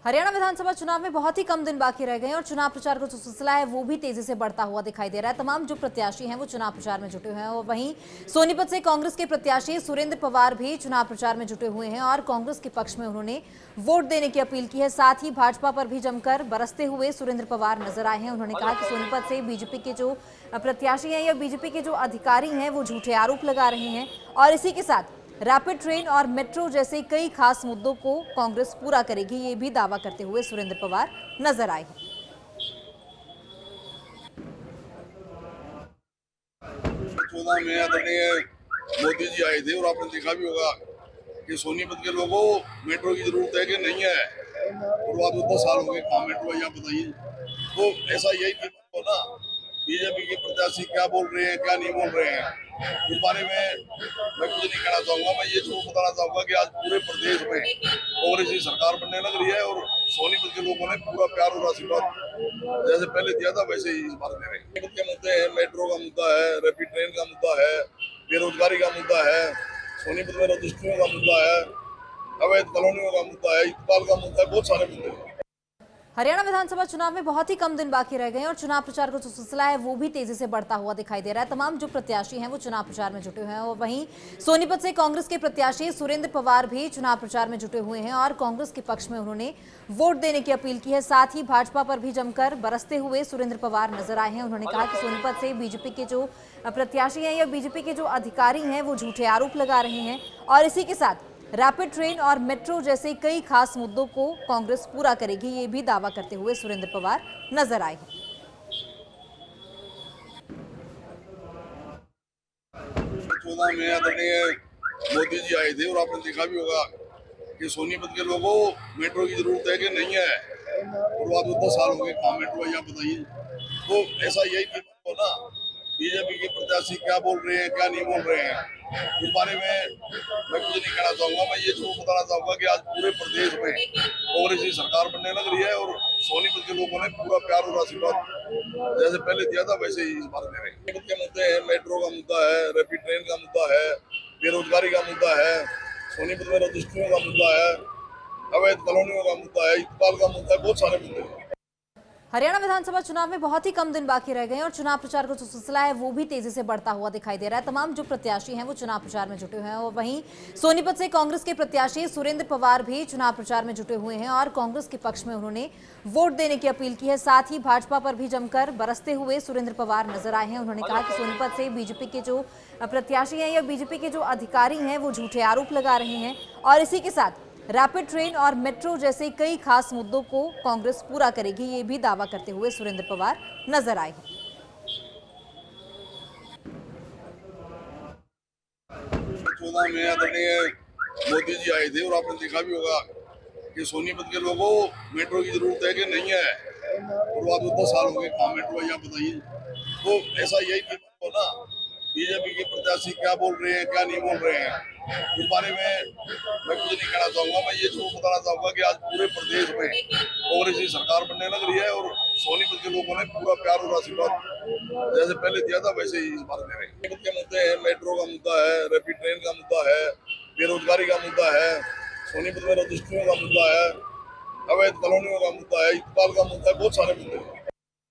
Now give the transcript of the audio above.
हरियाणा विधानसभा चुनाव में बहुत ही कम दिन बाकी रह गए हैं और चुनाव प्रचार का जो सिलसिला है वो भी तेजी से बढ़ता हुआ दिखाई दे रहा है। तमाम जो प्रत्याशी हैं वो चुनाव प्रचार में जुटे हुए हैं और वहीं सोनीपत से कांग्रेस के प्रत्याशी सुरेंद्र पवार भी चुनाव प्रचार में जुटे हुए हैं और कांग्रेस के पक्ष में उन्होंने वोट देने की अपील की है। साथ ही भाजपा पर भी जमकर बरसते हुए सुरेंद्र पवार नजर आए हैं। उन्होंने कहा कि सोनीपत से बीजेपी के जो प्रत्याशी हैं या बीजेपी के जो अधिकारी हैं वो झूठे आरोप लगा रहे हैं और इसी के साथ रैपिड ट्रेन और मेट्रो जैसे कई खास मुद्दों को कांग्रेस पूरा करेगी, ये भी दावा करते हुए सुरेंद्र पवार नजर आए हैं। 14 में आदरणीय मोदी जी आए थे और आपने देखा भी होगा कि सोनीपत के लोगों को मेट्रो की जरूरत है कि नहीं है। और आज 10 साल हो गए, कहाँ मेट्रो है, आप बताइए। तो ऐसा यही हो ना, बीजेपी के प्रत्याशी क्या बोल रहे हैं क्या नहीं बोल रहे हैं इस बारे में मैं कुछ नहीं कहना चाहूंगा। मैं ये जरूर बताना चाहूंगा कि आज पूरे प्रदेश में कांग्रेस की सरकार बनने लग रही है और सोनीपत के लोगों ने पूरा प्यार और आशीर्वाद जैसे पहले दिया था वैसे ही इस बार दे रहे हैं। सोनीपत के मुद्दे हैं, मेट्रो का मुद्दा है, रैपिड ट्रेन का मुद्दा है, बेरोजगारी का मुद्दा है, सोनीपत में रजिस्ट्रियों का मुद्दा है, अवैध कॉलोनियों का मुद्दा है, इकबाल का मुद्दा है, बहुत सारे मुद्दे हैं। हरियाणा विधानसभा चुनाव में बहुत ही कम दिन बाकी रह गए हैं और चुनाव प्रचार का जो सिलसिला है वो भी तेजी से बढ़ता हुआ दिखाई दे रहा है। तमाम जो प्रत्याशी हैं वो चुनाव प्रचार में जुटे हुए हैं और वहीं सोनीपत से कांग्रेस के प्रत्याशी सुरेंद्र पवार भी चुनाव प्रचार में जुटे हुए हैं और कांग्रेस के पक्ष में उन्होंने वोट देने की अपील की है। साथ ही भाजपा पर भी जमकर बरसते हुए सुरेंद्र पवार नजर आए हैं। उन्होंने कहा कि सोनीपत से बीजेपी के जो प्रत्याशी हैं या बीजेपी के जो अधिकारी हैं वो झूठे आरोप लगा रहे हैं और इसी के साथ रैपिड ट्रेन और मेट्रो जैसे कई खास मुद्दों को कांग्रेस पूरा करेगी, ये भी दावा करते हुए सुरेंद्र पवार नजर आए हैं। 14 में आदरणीय मोदी जी आए थे और आपने देखा भी होगा कि सोनीपत के लोगों को मेट्रो की जरूरत है कि नहीं है। और आज 10 साल हो गए, कहाँ मेट्रो है, आप बताइए। तो ऐसा यही हो ना, बीजेपी के प्रत्याशी क्या बोल रहे हैं क्या नहीं बोल रहे हैं इस बारे में मैं कुछ नहीं कहना चाहूंगा। मैं ये जरूर बताना चाहूंगा कि आज पूरे प्रदेश में कांग्रेस की सरकार बनने लग रही है और सोनीपत के लोगों ने पूरा प्यार और आशीर्वाद जैसे पहले दिया था वैसे ही इस बार दे रहे हैं। सोनीपत के मुद्दे हैं, मेट्रो का मुद्दा है, रैपिड ट्रेन का मुद्दा है, बेरोजगारी का मुद्दा है, सोनीपत में रजिस्ट्रियों का मुद्दा है, अवैध कॉलोनियों का मुद्दा है, इकबाल का मुद्दा है, बहुत सारे मुद्दे हैं। हरियाणा विधानसभा चुनाव में बहुत ही कम दिन बाकी रह गए हैं और चुनाव प्रचार का जो सिलसिला है वो भी तेजी से बढ़ता हुआ दिखाई दे रहा है। तमाम जो प्रत्याशी हैं वो चुनाव प्रचार में जुटे हुए हैं और वहीं सोनीपत से कांग्रेस के प्रत्याशी सुरेंद्र पवार भी चुनाव प्रचार में जुटे हुए हैं और कांग्रेस के पक्ष में उन्होंने वोट देने की अपील की है। साथ ही भाजपा पर भी जमकर बरसते हुए सुरेंद्र पवार नजर आए हैं। उन्होंने कहा कि सोनीपत से बीजेपी के जो प्रत्याशी हैं या बीजेपी के जो अधिकारी हैं वो झूठे आरोप लगा रहे हैं और इसी के साथ रैपिड ट्रेन और मेट्रो जैसे कई खास मुद्दों को कांग्रेस पूरा करेगी, ये भी दावा करते हुए सुरेंद्र पवार नजर आए हैं। 14 में आदरणीय मोदी जी आए थे और आपने देखा भी होगा कि सोनीपत के लोगों को मेट्रो की जरूरत है कि नहीं है। और आज 10 साल हो गए, कहाँ मेट्रो है, आप बताइए। तो ऐसा यही हो ना, बीजेपी के प्रत्याशी क्या बोल रहे हैं क्या नहीं बोल रहे हैं इस बारे में मैं कुछ नहीं कहना चाहूंगा। मैं ये जरूर बताना चाहूंगा कि आज पूरे प्रदेश में कांग्रेस की सरकार बनने लग रही है और सोनीपत के लोगों ने पूरा प्यार और आशीर्वाद जैसे पहले दिया था वैसे ही इस बार दे रहे हैं। सोनीपत के मुद्दे हैं, मेट्रो का मुद्दा है, रैपिड ट्रेन का मुद्दा है, बेरोजगारी का मुद्दा है, सोनीपत में रजिस्ट्रियों का मुद्दा है, अवैध कॉलोनियों का मुद्दा है, इकबाल का मुद्दा है, बहुत सारे मुद्दे हैं।